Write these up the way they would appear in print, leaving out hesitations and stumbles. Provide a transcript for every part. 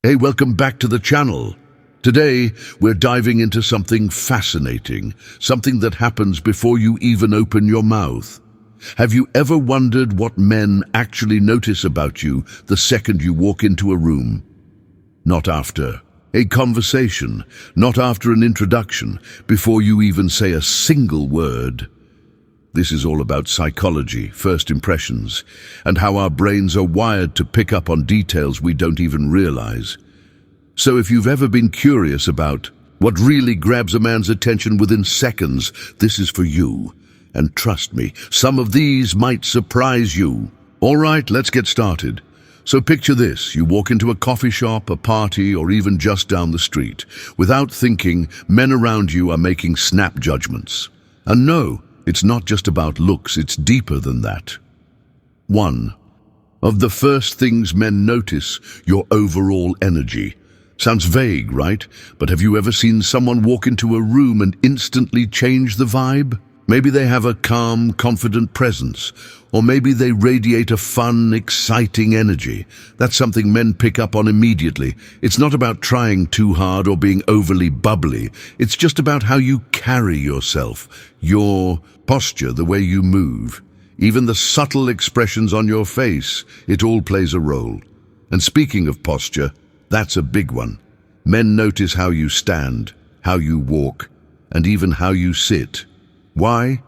Hey, welcome back to the channel. Today, we're diving into something fascinating, something that happens before you even open your mouth. Have you ever wondered what men actually notice about you the second you walk into a room? Not after a conversation, not after an introduction, before you even say a single word. This is all about psychology, first impressions, and how our brains are wired to pick up on details we don't even realize. So if you've ever been curious about what really grabs a man's attention within seconds, this is for you. And trust me, some of these might surprise you. All right, let's get started. So picture this: you walk into a coffee shop, a party, or even just down the street. Without thinking, men around you are making snap judgments. And no, it's not just about looks, it's deeper than that. One of the first things men notice, your overall energy. Sounds vague, right? But have you ever seen someone walk into a room and instantly change the vibe? Maybe they have a calm, confident presence, or maybe they radiate a fun, exciting energy. That's something men pick up on immediately. It's not about trying too hard or being overly bubbly. It's just about how you carry yourself, your posture, the way you move. Even the subtle expressions on your face, it all plays a role. And speaking of posture, that's a big one. Men notice how you stand, how you walk, and even how you sit. Why?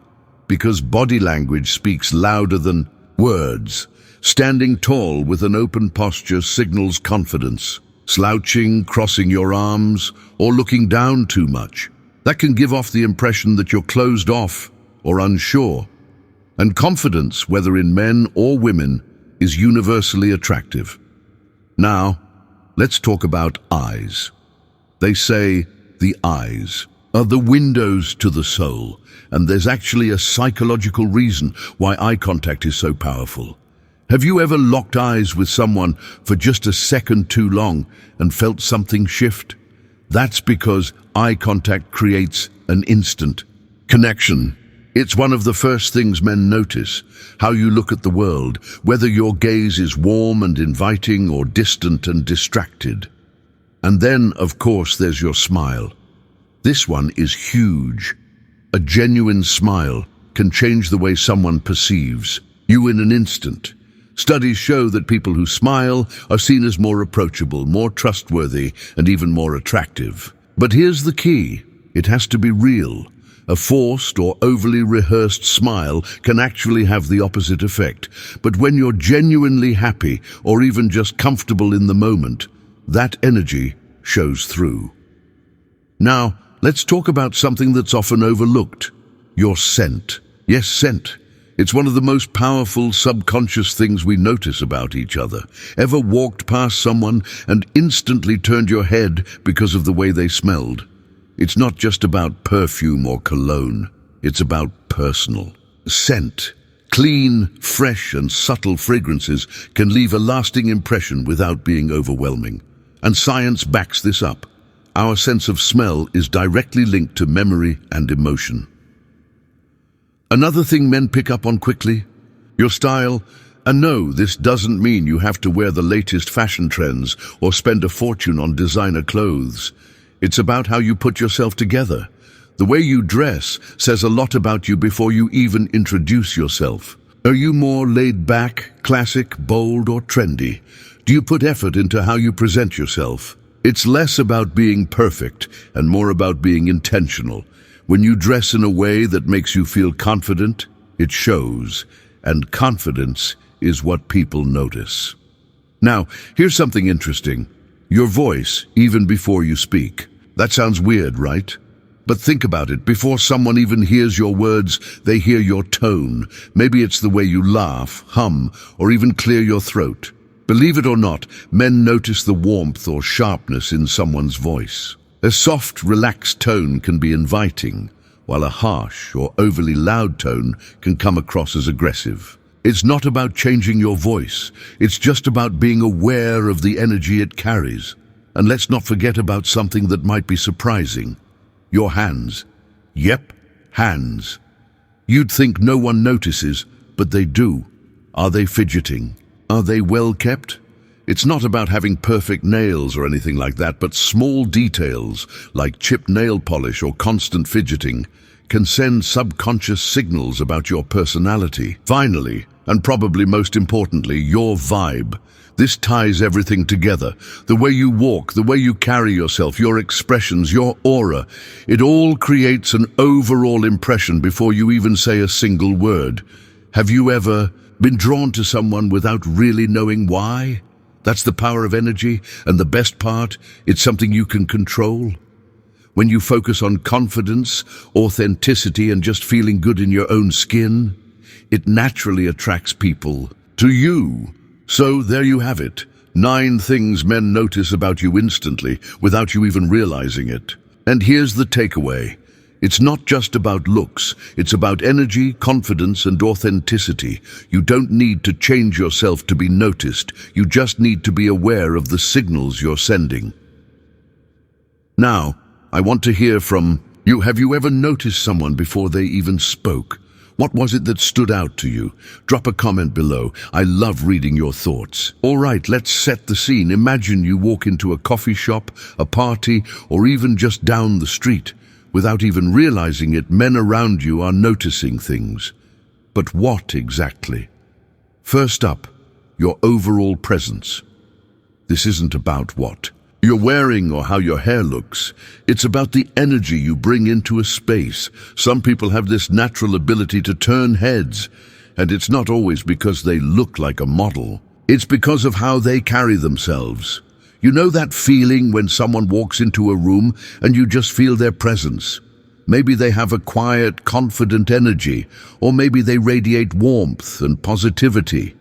Because body language speaks louder than words. Standing tall with an open posture signals confidence. Slouching, crossing your arms, or looking down too much, that can give off the impression that you're closed off or unsure. And confidence, whether in men or women, is universally attractive. Now, let's talk about eyes. They say the eyes are the windows to the soul, and there's actually a psychological reason why eye contact is so powerful. Have you ever locked eyes with someone for just a second too long and felt something shift? That's because eye contact creates an instant connection. It's one of the first things men notice, how you look at the world, whether your gaze is warm and inviting or distant and distracted. And then, of course, there's your smile. This one is huge. A genuine smile can change the way someone perceives you in an instant. Studies show that people who smile are seen as more approachable, more trustworthy, and even more attractive. But here's the key: it has to be real. A forced or overly rehearsed smile can actually have the opposite effect. But when you're genuinely happy or even just comfortable in the moment, that energy shows through. Now, let's talk about something that's often overlooked: your scent. Yes, scent. It's one of the most powerful subconscious things we notice about each other. Ever walked past someone and instantly turned your head because of the way they smelled? It's not just about perfume or cologne. It's about personal scent. Clean, fresh, and subtle fragrances can leave a lasting impression without being overwhelming. And science backs this up. Our sense of smell is directly linked to memory and emotion. Another thing men pick up on quickly: your style. And no, this doesn't mean you have to wear the latest fashion trends or spend a fortune on designer clothes. It's about how you put yourself together. The way you dress says a lot about you before you even introduce yourself. Are you more laid back, classic, bold, or trendy? Do you put effort into how you present yourself? It's less about being perfect and more about being intentional. When you dress in a way that makes you feel confident, it shows, and confidence is what people notice. Now, here's something interesting: your voice, even before you speak. That sounds weird, right? But think about it. Before someone even hears your words, they hear your tone. Maybe it's the way you laugh, hum, or even clear your throat. Believe it or not, men notice the warmth or sharpness in someone's voice. A soft, relaxed tone can be inviting, while a harsh or overly loud tone can come across as aggressive. It's not about changing your voice. It's just about being aware of the energy it carries. And let's not forget about something that might be surprising: your hands. Yep, hands. You'd think no one notices, but they do. Are they fidgeting? Are they well kept? It's not about having perfect nails or anything like that, but small details like chipped nail polish or constant fidgeting can send subconscious signals about your personality. Finally, and probably most importantly, your vibe. This ties everything together. The way you walk, the way you carry yourself, your expressions, your aura. It all creates an overall impression before you even say a single word. Have you ever been drawn to someone without really knowing why? That's the power of energy, and the best part, it's something you can control. When you focus on confidence, authenticity, and just feeling good in your own skin, it naturally attracts people to you. So there you have it. 9 things men notice about you instantly, without you even realizing it. And here's the takeaway. It's not just about looks, it's about energy, confidence, and authenticity. You don't need to change yourself to be noticed. You just need to be aware of the signals you're sending. Now, I want to hear from you. Have you ever noticed someone before they even spoke? What was it that stood out to you? Drop a comment below. I love reading your thoughts. All right, let's set the scene. Imagine you walk into a coffee shop, a party, or even just down the street. Without even realizing it, men around you are noticing things. But what exactly? First up, your overall presence. This isn't about what you're wearing or how your hair looks. It's about the energy you bring into a space. Some people have this natural ability to turn heads, and it's not always because they look like a model. It's because of how they carry themselves. You know that feeling when someone walks into a room and you just feel their presence? Maybe they have a quiet, confident energy, or maybe they radiate warmth and positivity.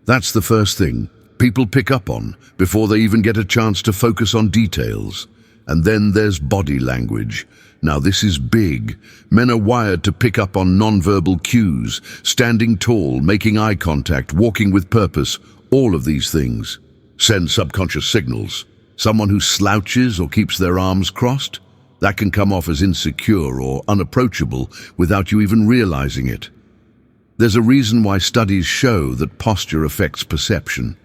That's the first thing people pick up on before they even get a chance to focus on details. And then there's body language. Now this is big. Men are wired to pick up on nonverbal cues, standing tall, making eye contact, walking with purpose. All of these things send subconscious signals. Someone who slouches or keeps their arms crossed, that can come off as insecure or unapproachable without you even realizing it. There's a reason why studies show that posture affects perception.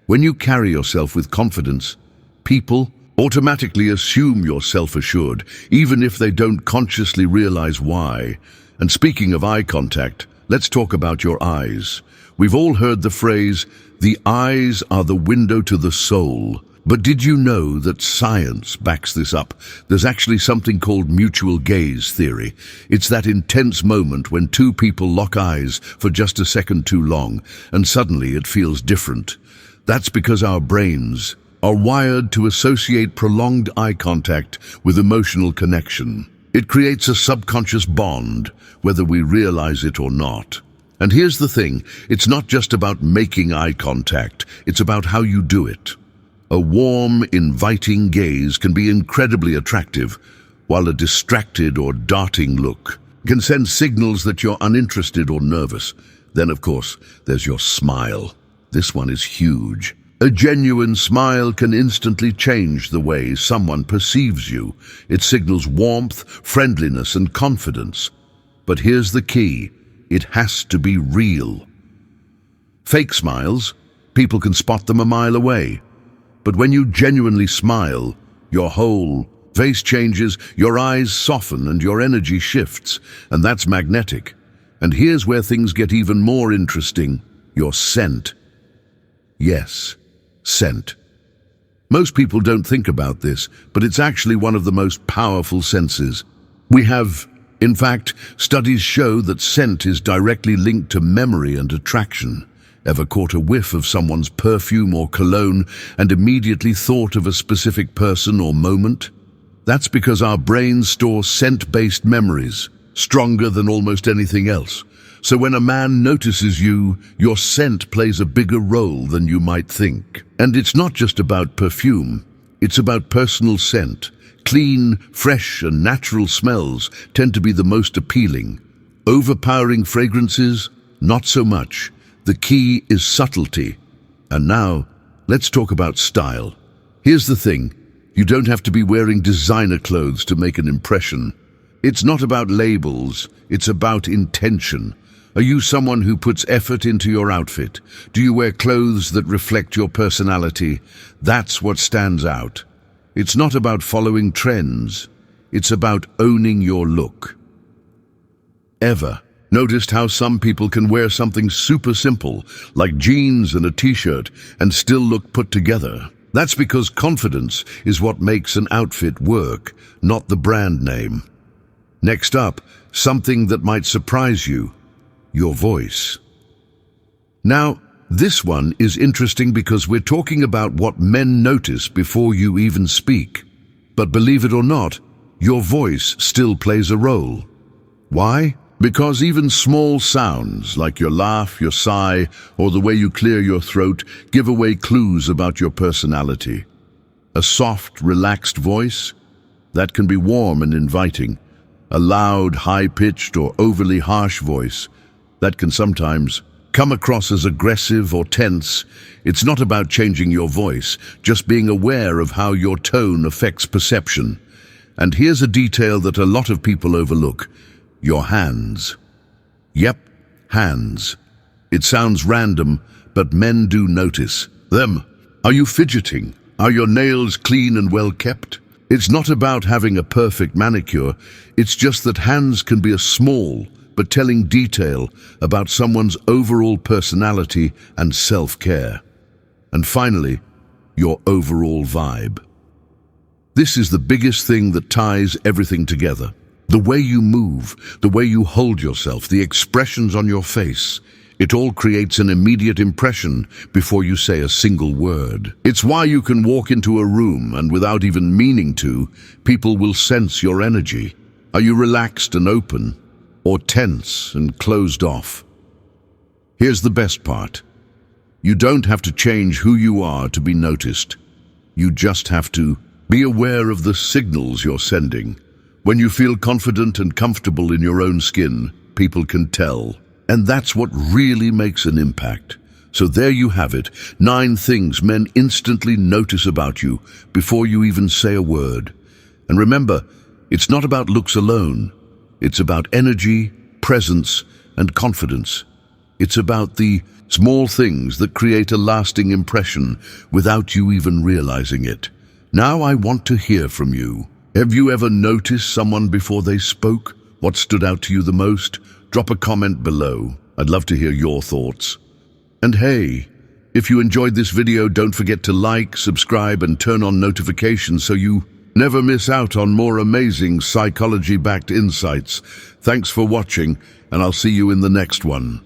When you carry yourself with confidence, people automatically assume you're self-assured, even if they don't consciously realize why. And speaking of eye contact, let's talk about your eyes. We've all heard the phrase, "The eyes are the window to the soul." But did you know that science backs this up? There's actually something called mutual gaze theory. It's that intense moment when 2 people lock eyes for just a second too long, and suddenly it feels different. That's because our brains are wired to associate prolonged eye contact with emotional connection. It creates a subconscious bond, whether we realize it or not. And here's the thing, it's not just about making eye contact, it's about how you do it. A warm, inviting gaze can be incredibly attractive, while a distracted or darting look can send signals that you're uninterested or nervous. Then, of course, there's your smile. This one is huge. A genuine smile can instantly change the way someone perceives you. It signals warmth, friendliness, and confidence. But here's the key. It has to be real. Fake smiles, people can spot them a mile away. But when you genuinely smile, your whole face changes, your eyes soften, and your energy shifts. And that's magnetic. And here's where things get even more interesting. Your scent. Yes, scent. Most people don't think about this, but it's actually one of the most powerful senses. In fact, studies show that scent is directly linked to memory and attraction. Ever caught a whiff of someone's perfume or cologne and immediately thought of a specific person or moment? That's because our brains store scent-based memories, stronger than almost anything else. So when a man notices you, your scent plays a bigger role than you might think. And it's not just about perfume, it's about personal scent. Clean, fresh, and natural smells tend to be the most appealing. Overpowering fragrances, not so much. The key is subtlety. And now, let's talk about style. Here's the thing, you don't have to be wearing designer clothes to make an impression. It's not about labels, it's about intention. Are you someone who puts effort into your outfit? Do you wear clothes that reflect your personality? That's what stands out. It's not about following trends. It's about owning your look. Ever noticed how some people can wear something super simple, like jeans and a t-shirt, and still look put together? That's because confidence is what makes an outfit work, not the brand name. Next up, something that might surprise you: your voice. Now, this one is interesting because we're talking about what men notice before you even speak. But believe it or not, your voice still plays a role. Why? Because even small sounds like your laugh, your sigh, or the way you clear your throat give away clues about your personality. A soft, relaxed voice, that can be warm and inviting. A loud, high-pitched or overly harsh voice, that can sometimes come across as aggressive or tense. It's not about changing your voice, just being aware of how your tone affects perception. And here's a detail that a lot of people overlook: your hands. Yep, hands. It sounds random, but men do notice them. Are you fidgeting? Are your nails clean and well kept? It's not about having a perfect manicure. It's just that hands can be a small but telling detail about someone's overall personality and self-care. And finally, your overall vibe. This is the biggest thing that ties everything together. The way you move, the way you hold yourself, the expressions on your face, it all creates an immediate impression before you say a single word. It's why you can walk into a room and without even meaning to, people will sense your energy. Are you relaxed and open, or tense and closed off? Here's the best part. You don't have to change who you are to be noticed. You just have to be aware of the signals you're sending. When you feel confident and comfortable in your own skin, people can tell. And that's what really makes an impact. So there you have it, 9 things men instantly notice about you before you even say a word. And remember, it's not about looks alone. It's about energy, presence, and confidence. It's about the small things that create a lasting impression without you even realizing it. Now I want to hear from you. Have you ever noticed someone before they spoke? What stood out to you the most? Drop a comment below. I'd love to hear your thoughts. And hey, if you enjoyed this video, don't forget to like, subscribe, and turn on notifications so you never miss out on more amazing psychology-backed insights. Thanks for watching, and I'll see you in the next one.